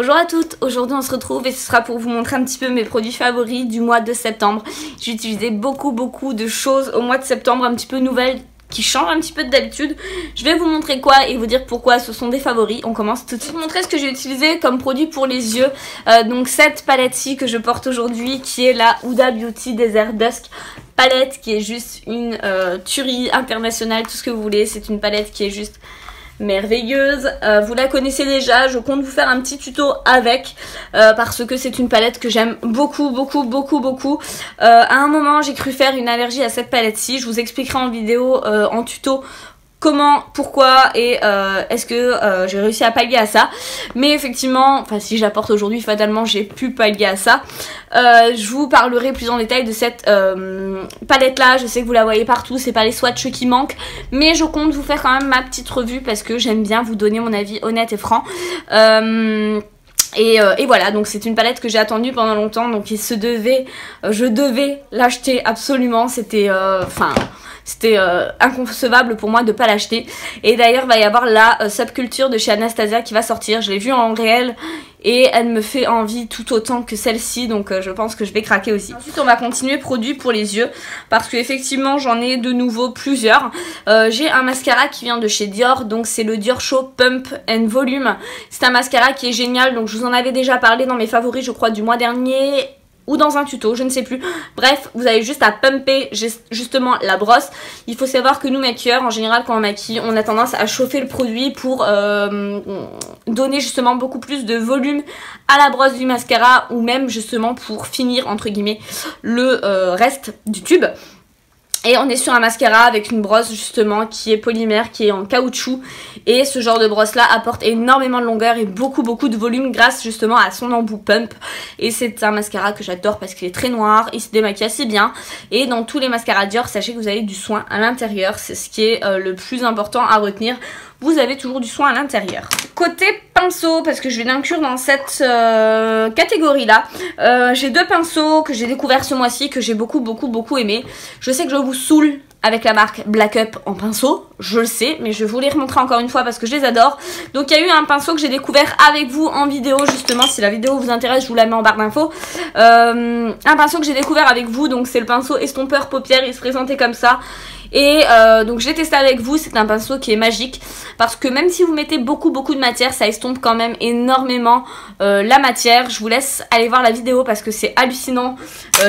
Bonjour à toutes, aujourd'hui on se retrouve et ce sera pour vous montrer un petit peu mes produits favoris du mois de septembre. J'ai utilisé beaucoup de choses au mois de septembre, un petit peu nouvelles qui changent un petit peu d'habitude. Je vais vous montrer quoi et vous dire pourquoi ce sont des favoris. On commence tout de suite. Je vais vous montrer ce que j'ai utilisé comme produit pour les yeux. Donc cette palette-ci que je porte aujourd'hui qui est la Huda Beauty Desert Dusk palette qui est juste une tuerie internationale, tout ce que vous voulez. C'est une palette qui est juste merveilleuse, vous la connaissez déjà, je compte vous faire un petit tuto avec parce que c'est une palette que j'aime beaucoup. À un moment j'ai cru faire une allergie à cette palette-ci, je vous expliquerai en vidéo, en tuto comment, pourquoi et est-ce que j'ai réussi à pallier à ça. Mais effectivement, enfin si je la porte aujourd'hui, fatalement j'ai pu pallier à ça. Je vous parlerai plus en détail de cette palette là. Je sais que vous la voyez partout, c'est pas les swatchs qui manquent, mais je compte vous faire quand même ma petite revue parce que j'aime bien vous donner mon avis honnête et franc. Et voilà, donc c'est une palette que j'ai attendue pendant longtemps, donc je devais l'acheter absolument, c'était c'était inconcevable pour moi de pas l'acheter. Et d'ailleurs va y avoir la Subculture de chez Anastasia qui va sortir, je l'ai vue en réel et elle me fait envie tout autant que celle-ci, donc je pense que je vais craquer aussi. Ensuite on va continuer produit pour les yeux parce que effectivement j'en ai de nouveau plusieurs. J'ai un mascara qui vient de chez Dior, donc c'est le Dior Show Pump and Volume. C'est un mascara qui est génial, donc je vous en avais déjà parlé dans mes favoris je crois du mois dernier ou dans un tuto, je ne sais plus. Bref, vous avez juste à pumper justement la brosse. Il faut savoir que nous maquilleurs, en général quand on maquille, on a tendance à chauffer le produit pour donner justement beaucoup plus de volume à la brosse du mascara ou même justement pour finir entre guillemets le reste du tube. Et on est sur un mascara avec une brosse justement qui est polymère, qui est en caoutchouc. Et ce genre de brosse là apporte énormément de longueur et beaucoup de volume grâce justement à son embout pump. Et c'est un mascara que j'adore parce qu'il est très noir, il se démaquille assez bien. Et dans tous les mascaras Dior, sachez que vous avez du soin à l'intérieur. C'est ce qui est le plus important à retenir. Vous avez toujours du soin à l'intérieur. Côté pinceau, parce que je vais l'inclure dans cette catégorie là, j'ai deux pinceaux que j'ai découvert ce mois-ci, que j'ai beaucoup aimé. Je sais que je vous saoule avec la marque Black Up en pinceau, je le sais, mais je vais vous les remontrer encore une fois parce que je les adore. Donc il y a eu un pinceau que j'ai découvert avec vous en vidéo justement, si la vidéo vous intéresse je vous la mets en barre d'infos. Un pinceau que j'ai découvert avec vous, donc c'est le pinceau estompeur paupières, il se présentait comme ça. Et donc je l'ai testé avec vous, c'est un pinceau qui est magique parce que même si vous mettez beaucoup de matière, ça estompe quand même énormément la matière. Je vous laisse aller voir la vidéo parce que c'est hallucinant.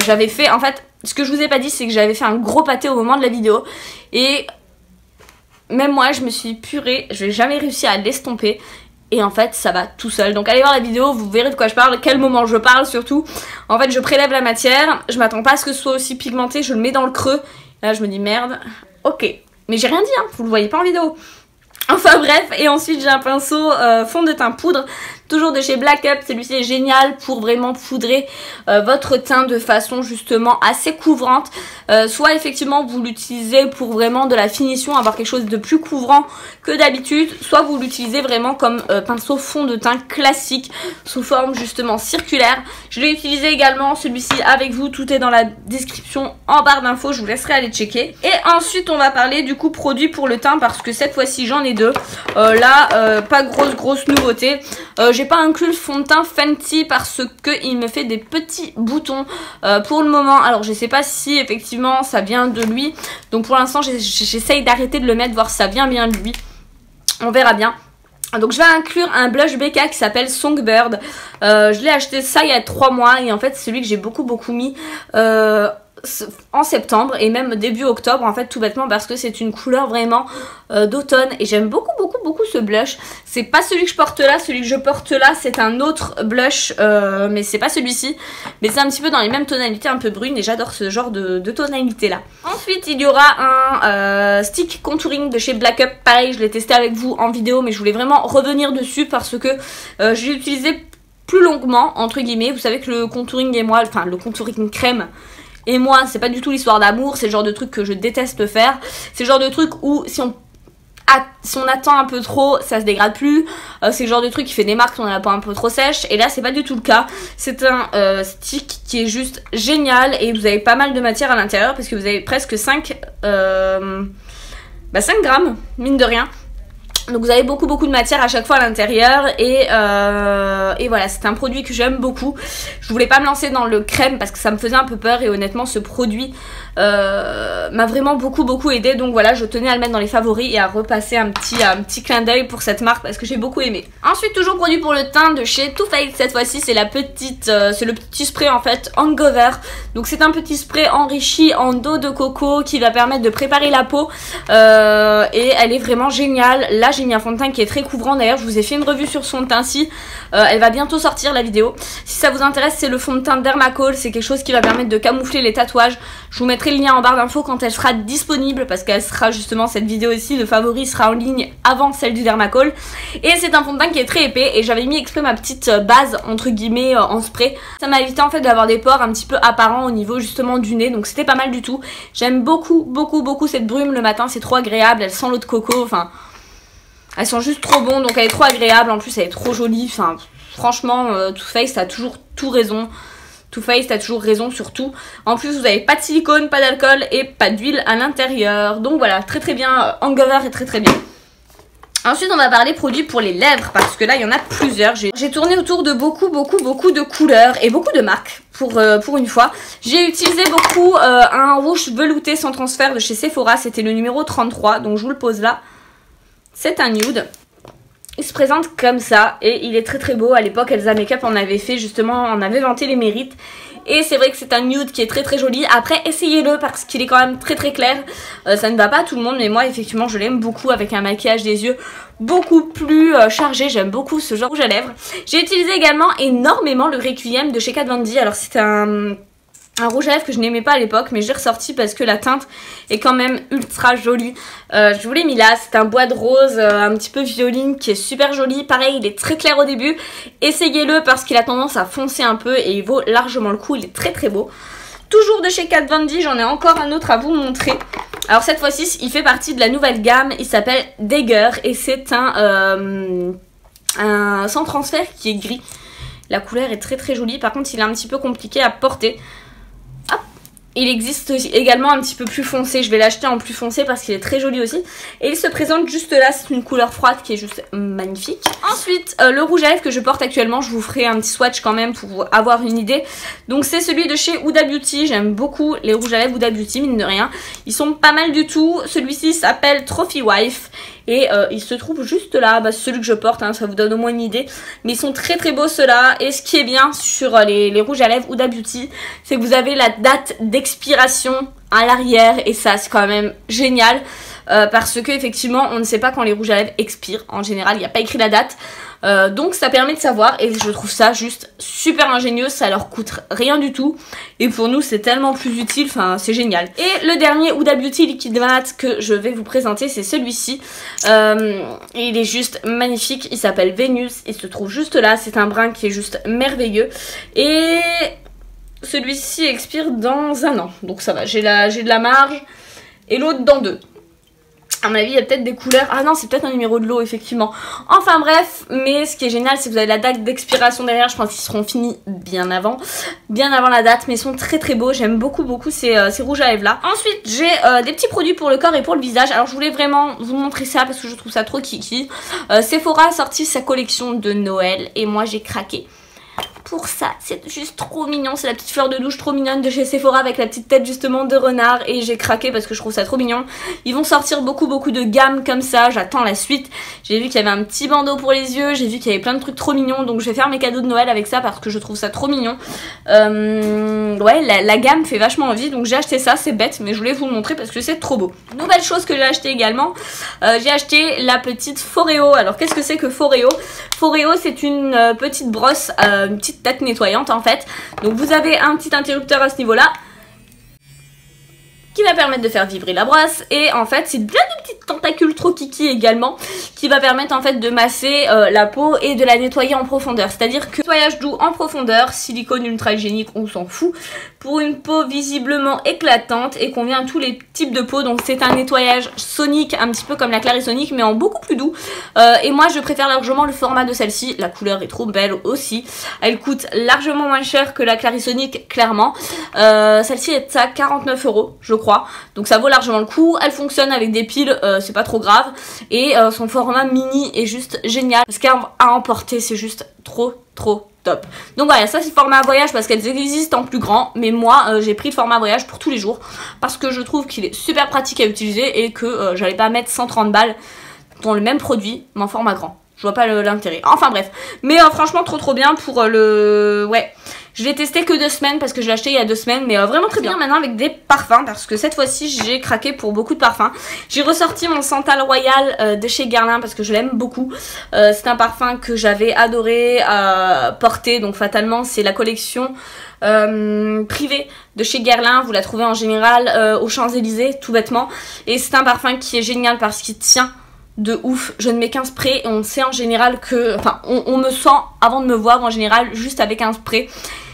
J'avais fait, en fait, ce que je vous ai pas dit c'est que j'avais fait un gros pâté au moment de la vidéo et même moi je me suis dit purée, je vais jamais réussir à l'estomper. Et en fait ça va tout seul, donc allez voir la vidéo, vous verrez de quoi je parle, quel moment je parle surtout. En fait je prélève la matière, je m'attends pas à ce que ce soit aussi pigmenté, je le mets dans le creux. Là je me dis merde, ok, mais j'ai rien dit hein, vous le voyez pas en vidéo. Enfin bref, et ensuite j'ai un pinceau fond de teint poudre, toujours de chez Black Up. Celui-ci est génial pour vraiment poudrer votre teint de façon justement assez couvrante. Soit effectivement vous l'utilisez pour vraiment de la finition, avoir quelque chose de plus couvrant que d'habitude, soit vous l'utilisez vraiment comme pinceau fond de teint classique sous forme justement circulaire. Je l'ai utilisé également celui-ci avec vous, tout est dans la description en barre d'infos, je vous laisserai aller checker. Et ensuite on va parler du coup produit pour le teint parce que cette fois-ci j'en ai deux. Là pas grosse nouveauté. J'ai pas inclus le fond de teint Fenty parce que il me fait des petits boutons pour le moment. Alors je sais pas si effectivement ça vient de lui, donc pour l'instant j'essaye d'arrêter de le mettre, voir si ça vient bien de lui, on verra bien. Donc je vais inclure un blush BK qui s'appelle Songbird. Je l'ai acheté ça il y a 3 mois et en fait c'est celui que j'ai beaucoup mis en septembre et même début octobre en fait, tout bêtement parce que c'est une couleur vraiment d'automne et j'aime beaucoup ce blush. C'est pas celui que je porte là, celui que je porte là c'est un autre blush mais c'est pas celui-ci, mais c'est un petit peu dans les mêmes tonalités un peu brunes et j'adore ce genre de tonalité là. Ensuite il y aura un stick contouring de chez Black Up, pareil je l'ai testé avec vous en vidéo mais je voulais vraiment revenir dessus parce que je l'ai utilisé plus longuement entre guillemets. Vous savez que le contouring et moi, enfin le contouring crème et moi c'est pas du tout l'histoire d'amour, c'est le genre de truc que je déteste faire. C'est le genre de truc où si on attend un peu trop ça se dégrade plus, c'est le genre de truc qui fait des marques si on a la peau un peu trop sèche et là c'est pas du tout le cas. C'est un stick qui est juste génial et vous avez pas mal de matière à l'intérieur parce que vous avez presque 5 grammes mine de rien. Donc vous avez beaucoup de matière à chaque fois à l'intérieur et voilà, c'est un produit que j'aime beaucoup. Je voulais pas me lancer dans le crème parce que ça me faisait un peu peur et honnêtement ce produit m'a vraiment beaucoup aidé. Donc voilà, je tenais à le mettre dans les favoris et à repasser un petit clin d'œil pour cette marque parce que j'ai beaucoup aimé. Ensuite, toujours produit pour le teint de chez Too Faced. Cette fois-ci c'est c'est le petit spray en fait Hangover. Donc c'est un petit spray enrichi en eau de coco qui va permettre de préparer la peau et elle est vraiment géniale. Là j'ai mis un fond de teint qui est très couvrant, d'ailleurs je vous ai fait une revue sur son teint-ci, elle va bientôt sortir la vidéo. Si ça vous intéresse, c'est le fond de teint Dermacol, c'est quelque chose qui va permettre de camoufler les tatouages. Je vous mettrai le lien en barre d'infos quand elle sera disponible parce qu'elle sera justement, cette vidéo ici de favoris sera en ligne avant celle du Dermacol. Et c'est un fond de teint qui est très épais et j'avais mis exprès ma petite base entre guillemets en spray. Ça m'a évité en fait d'avoir des pores un petit peu apparents au niveau justement du nez, donc c'était pas mal du tout. J'aime beaucoup cette brume le matin, c'est trop agréable, elle sent l'eau de coco, enfin... Elles sont juste trop bonnes, donc elle est trop agréable, en plus elle est trop jolie, enfin franchement Too Faced a toujours tout raison. Too Faced a toujours raison sur tout. En plus vous n'avez pas de silicone, pas d'alcool et pas d'huile à l'intérieur. Donc voilà, très bien, Hangover est très bien. Ensuite on va parler produits pour les lèvres parce que là il y en a plusieurs. J'ai tourné autour de beaucoup de couleurs et beaucoup de marques pour une fois. J'ai utilisé beaucoup un rouge velouté sans transfert de chez Sephora, c'était le numéro 33, donc je vous le pose là. C'est un nude. Il se présente comme ça et il est très beau. À l'époque Elsa Makeup en avait fait justement, on avait vanté les mérites. Et c'est vrai que c'est un nude qui est très joli. Après essayez-le parce qu'il est quand même très clair. Ça ne va pas à tout le monde mais moi effectivement je l'aime beaucoup avec un maquillage des yeux beaucoup plus chargé. J'aime beaucoup ce genre de rouge à lèvres. J'ai utilisé également énormément le Requiem de chez Kat Von D. Alors c'est un rouge à lèvres que je n'aimais pas à l'époque mais j'ai ressorti parce que la teinte est quand même ultra jolie. Je vous l'ai mis là, c'est un bois de rose un petit peu violine qui est super joli. Pareil, il est très clair au début. Essayez-le parce qu'il a tendance à foncer un peu et il vaut largement le coup, il est très beau. Toujours de chez Kat Von D, j'en ai encore un autre à vous montrer. Alors cette fois-ci, il fait partie de la nouvelle gamme, il s'appelle Dagger et c'est un sans transfert qui est gris. La couleur est très jolie, par contre il est un petit peu compliqué à porter. Il existe également un petit peu plus foncé, je vais l'acheter en plus foncé parce qu'il est très joli aussi. Et il se présente juste là, c'est une couleur froide qui est juste magnifique. Ensuite, le rouge à lèvres que je porte actuellement, je vous ferai un petit swatch quand même pour avoir une idée. Donc c'est celui de chez Huda Beauty, j'aime beaucoup les rouges à lèvres Huda Beauty, mine de rien. Ils sont pas mal du tout, celui-ci s'appelle Trophy Wife. Et il se trouve juste là, c'est celui que je porte, hein, ça vous donne au moins une idée. Mais ils sont très beaux ceux-là. Et ce qui est bien sur les rouges à lèvres Huda Beauty, c'est que vous avez la date d'expiration à l'arrière. Et ça c'est quand même génial. Parce que effectivement on ne sait pas quand les rouges à lèvres expirent. En général il n'y a pas écrit la date. Donc ça permet de savoir et je trouve ça juste super ingénieux, ça leur coûte rien du tout et pour nous c'est tellement plus utile, enfin c'est génial. Et le dernier Huda Beauty Liquid Matte que je vais vous présenter c'est celui-ci, il est juste magnifique, il s'appelle Vénus, il se trouve juste là, c'est un brun qui est juste merveilleux et celui-ci expire dans 1 an donc ça va, j'ai de la marge et l'autre dans 2. À mon avis, il y a peut-être des couleurs. Ah non, c'est peut-être un numéro de lot, effectivement. Enfin bref, mais ce qui est génial, c'est que vous avez la date d'expiration derrière. Je pense qu'ils seront finis bien avant la date. Mais ils sont très beaux. J'aime beaucoup ces rouges à lèvres là. Ensuite, j'ai des petits produits pour le corps et pour le visage. Alors, je voulais vraiment vous montrer ça parce que je trouve ça trop kiki. Sephora a sorti sa collection de Noël et moi, j'ai craqué pour ça, c'est juste trop mignon, c'est la petite fleur de douche trop mignonne de chez Sephora avec la petite tête justement de renard et j'ai craqué parce que je trouve ça trop mignon. Ils vont sortir beaucoup de gammes comme ça, j'attends la suite. J'ai vu qu'il y avait un petit bandeau pour les yeux, j'ai vu qu'il y avait plein de trucs trop mignons donc je vais faire mes cadeaux de Noël avec ça parce que je trouve ça trop mignon. Ouais, la gamme fait vachement envie donc j'ai acheté ça, c'est bête mais je voulais vous le montrer parce que c'est trop beau. Nouvelle chose que j'ai acheté également, j'ai acheté la petite Foreo. Alors qu'est-ce que c'est que Foreo? Foreo c'est une petite brosse, une petite tête nettoyante en fait. Donc vous avez un petit interrupteur à ce niveau là qui va permettre de faire vibrer la brosse et en fait c'est bien des petites tentacules trop kiki également qui va permettre en fait de masser la peau et de la nettoyer en profondeur, c'est à dire que nettoyage doux en profondeur, silicone ultra hygiénique on s'en fout, pour une peau visiblement éclatante et convient à tous les types de peau. Donc c'est un nettoyage sonique un petit peu comme la Clarisonic mais en beaucoup plus doux et moi je préfère largement le format de celle-ci, la couleur est trop belle aussi, elle coûte largement moins cher que la Clarisonic clairement, celle-ci est à 49 € je crois, donc ça vaut largement le coup. Elle fonctionne avec des piles, c'est pas trop grave et son format format mini est juste génial parce qu'à emporter c'est juste trop top. Donc voilà, ça c'est le format voyage parce qu'elles existent en plus grand, mais moi j'ai pris le format voyage pour tous les jours parce que je trouve qu'il est super pratique à utiliser et que j'allais pas mettre 130 balles dans le même produit mais en format grand. Je vois pas l'intérêt. Enfin bref. Mais franchement trop bien pour le... Ouais. Je l'ai testé que 2 semaines parce que je l'ai acheté il y a 2 semaines. Mais vraiment très bien. Maintenant avec des parfums parce que cette fois-ci j'ai craqué pour beaucoup de parfums. J'ai ressorti mon Santal Royal de chez Guerlain parce que je l'aime beaucoup. C'est un parfum que j'avais adoré porter. Donc fatalement c'est la collection privée de chez Guerlain. Vous la trouvez en général aux Champs-Élysées tout bêtement. Et c'est un parfum qui est génial parce qu'il tient de ouf. Je ne mets qu'un spray et on sait en général que... Enfin, on me sent avant de me voir en général juste avec un spray.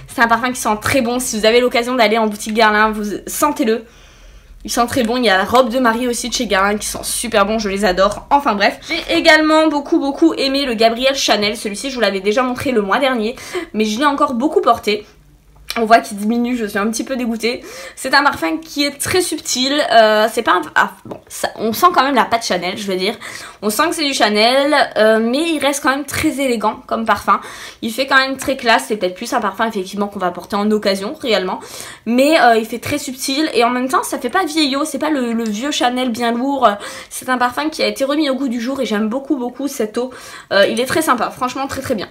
C'est un parfum qui sent très bon. Si vous avez l'occasion d'aller en boutique Guerlain, vous sentez-le. Il sent très bon. Il y a la robe de mariée aussi de chez Guerlain qui sent super bon. Je les adore. Enfin bref. J'ai également beaucoup aimé le Gabriel Chanel. Celui-ci, je vous l'avais déjà montré le mois dernier. Mais je l'ai encore beaucoup porté. On voit qu'il diminue, je suis un petit peu dégoûtée. C'est un parfum qui est très subtil. C'est pas un... Ah, bon, ça, on sent quand même la patte Chanel, je veux dire. On sent que c'est du Chanel, mais il reste quand même très élégant comme parfum. Il fait quand même très classe. C'est peut-être plus un parfum effectivement qu'on va porter en occasion réellement. Mais il fait très subtil et en même temps ça fait pas vieillot. C'est pas le vieux Chanel bien lourd. C'est un parfum qui a été remis au goût du jour et j'aime beaucoup cette eau. Il est très sympa, franchement très bien.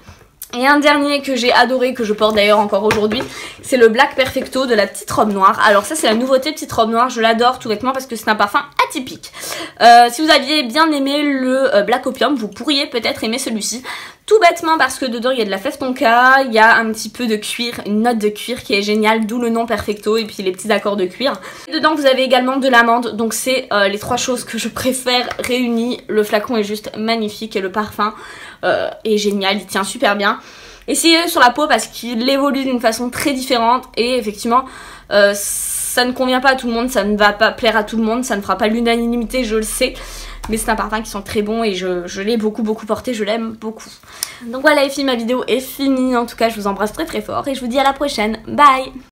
Et un dernier que j'ai adoré, que je porte d'ailleurs encore aujourd'hui, c'est le Black Perfecto de la petite robe noire. Alors ça c'est la nouveauté petite robe noire, je l'adore tout bêtement parce que c'est un parfum atypique. Si vous aviez bien aimé le Black Opium, vous pourriez peut-être aimer celui-ci. Tout bêtement parce que dedans il y a de la fesse tonka, il y a un petit peu de cuir, une note de cuir qui est géniale, d'où le nom Perfecto et puis les petits accords de cuir. Et dedans vous avez également de l'amande, donc c'est les 3 choses que je préfère réunies. Le flacon est juste magnifique et le parfum est génial, il tient super bien. Essayez sur la peau parce qu'il évolue d'une façon très différente et effectivement ça ne convient pas à tout le monde, ça ne va pas plaire à tout le monde, ça ne fera pas l'unanimité, je le sais. Mais c'est un parfum qui sent très bon et je l'ai beaucoup porté, je l'aime beaucoup. Donc voilà les filles, ma vidéo est finie. En tout cas je vous embrasse très fort et je vous dis à la prochaine. Bye!